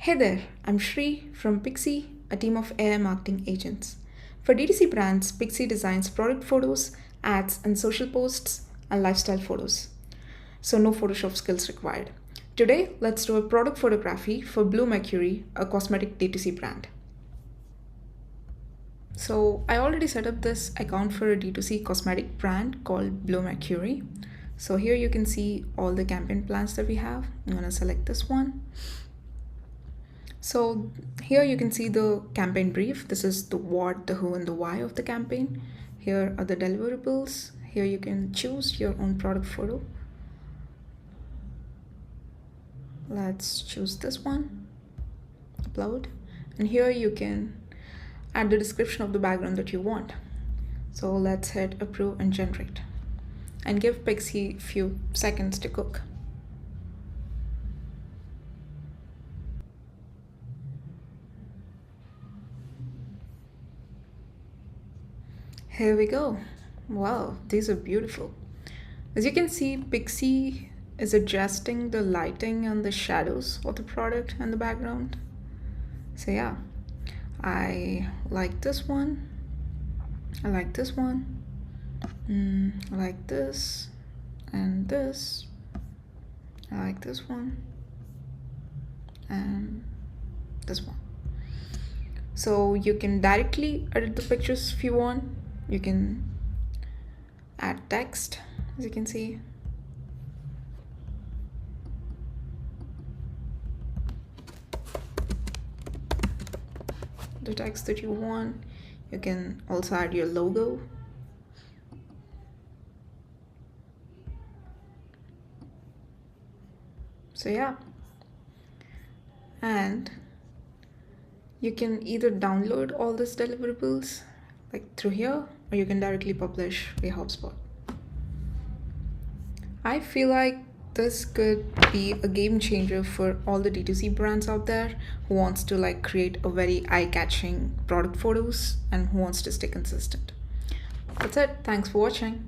Hey there, I'm Shri from Pixii, a team of AI marketing agents. For DTC brands, Pixii designs product photos, ads, and social posts, and lifestyle photos. So, no Photoshop skills required. Today, let's do a product photography for Blue Mercury, a cosmetic DTC brand. So, I already set up this account for a D2C cosmetic brand called Blue Mercury. So, here you can see all the campaign plans that we have. I'm going to select this one. So here you can see the campaign brief. This is the what, the who, and the why of the campaign. Here are the deliverables. Here you can choose your own product photo. Let's choose this one, upload. And here you can add the description of the background that you want. So let's hit approve and generate. And give Pixii a few seconds to cook. Here we go. Wow, these are beautiful. As you can see, Pixii is adjusting the lighting and the shadows of the product and the background. So yeah, I like this one. I like this one. I like this and this. I like this one and this one. So you can directly edit the pictures if you want. You can add text, as you can see. The text that you want. You can also add your logo. So yeah. And you can either download all these deliverables like through here, or you can directly publish via HubSpot. I feel like this could be a game changer for all the D2C brands out there who wants to like create a very eye-catching product photos and who wants to stay consistent. That's it. Thanks for watching.